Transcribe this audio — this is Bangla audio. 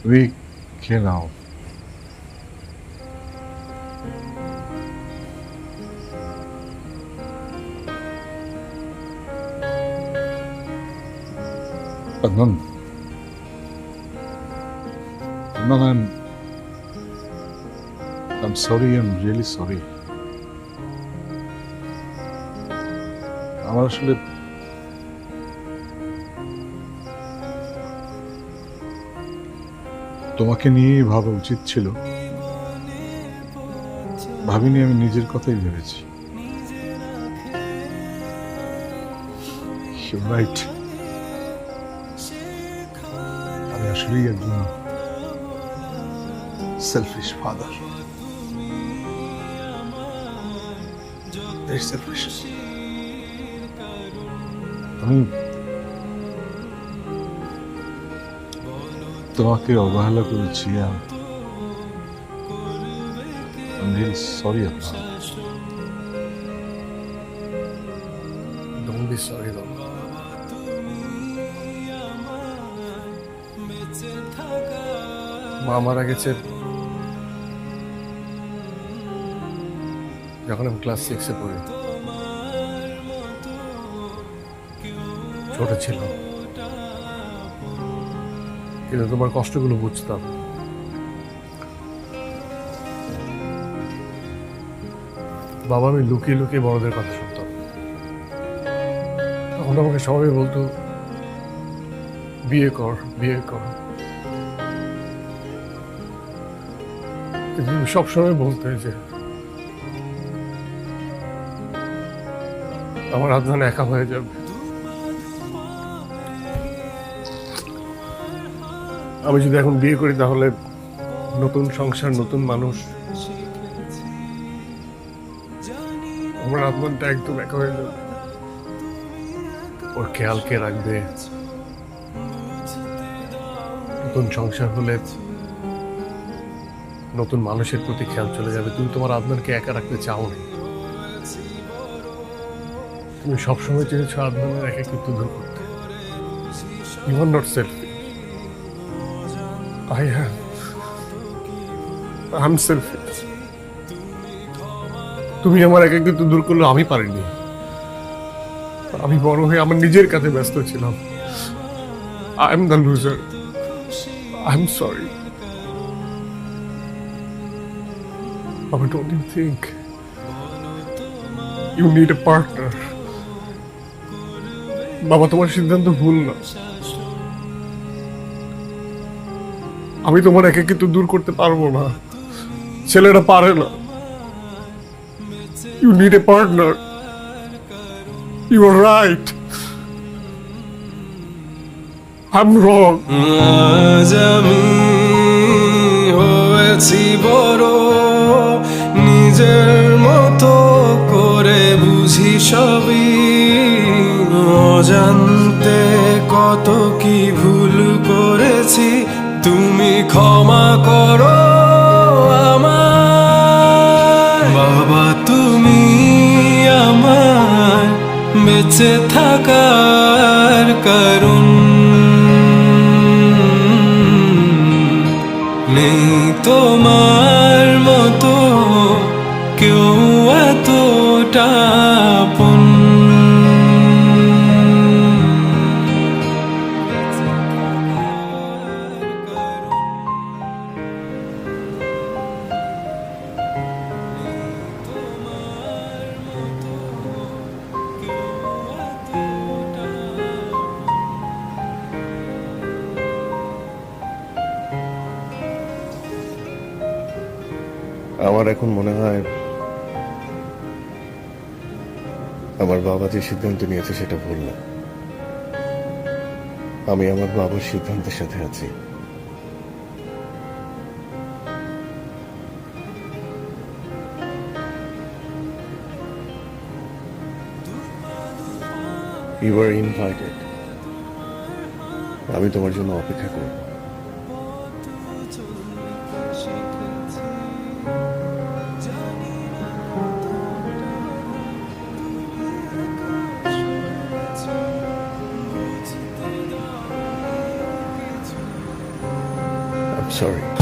We can now. Adnan, Adnan, I'm sorry. I'm really sorry. আমার আসলে তোমাকে নিয়েই ভাবা উচিত ছিল, ভাবিনি। আমি নিজের কথাই ভেবেছি। রাইট, আমি আসলেই একজন সেলফিশ ফাদার, ভেরি সেলফিশ। আমি তোমাকে অবহেলা করেছি। I'm really sorry, Adnan. Don't be sorry, though. মা মারা গেছে যখন আমি ক্লাস 6-এ পড়ি। ছোট ছিলাম, কিন্তু তোমার কষ্টগুলো বুঝতাম। বাবা, আমি লুকিয়ে লুকিয়ে বড়দের কথা শুনতাম। তখন আমাকে সবাই বলতো বিয়ে কর, বিয়ে কর। কিন্তু তুমি সবসময় বলতে যে আমার আদনান একা হয়ে যাবে। আমি যদি এখন বিয়ে করি তাহলে নতুন সংসার, নতুন মানুষ, আমার আদনানটা একদম একা হয়ে যাবে। ওর খেয়াল কে রাখবে? নতুন সংসার হলে নতুন মানুষের প্রতি খেয়াল চলে যাবে। তুমি তোমার আদনানকে একা রাখতে চাও না। তুমি সবসময় চেয়েছো আদনানের একাকিত্ব দূর করতে। You are not selfish. I am. I'm selfish. তুমি আমার একাকিত্ব দূর করলে আমি পারিনি। আমি বড় হয়ে আমার নিজের কাছে ব্যস্ত ছিলাম। I am the loser. I'm sorry. But don't you think you need a partner? বাবা, তোমার সিদ্ধান্ত ভুল না। আমি তোমার একাকিত্ব দূর করতে পারবো না। ছেলেরা পারে না। You need a partner. You are right. I'm wrong. আজ আমি হয়েছি বড়, নিজের মতো করে বুঝি সবই। অজান্তে কত কি ভুল করেছি, তুমি ক্ষমা করো আমায়। বাবা, তুমি আমার বেঁচে থাকার কারণ। নেই তোমার মতো কেউ এতটা আপন। আমার এখন মনে হয় আমার বাবা যে সিদ্ধান্ত নিয়েছে সেটা ভুল না। আমি আমার বাবার সিদ্ধান্তের সাথে আছি। You are invited. আমি তোমার জন্য অপেক্ষা করব। সরি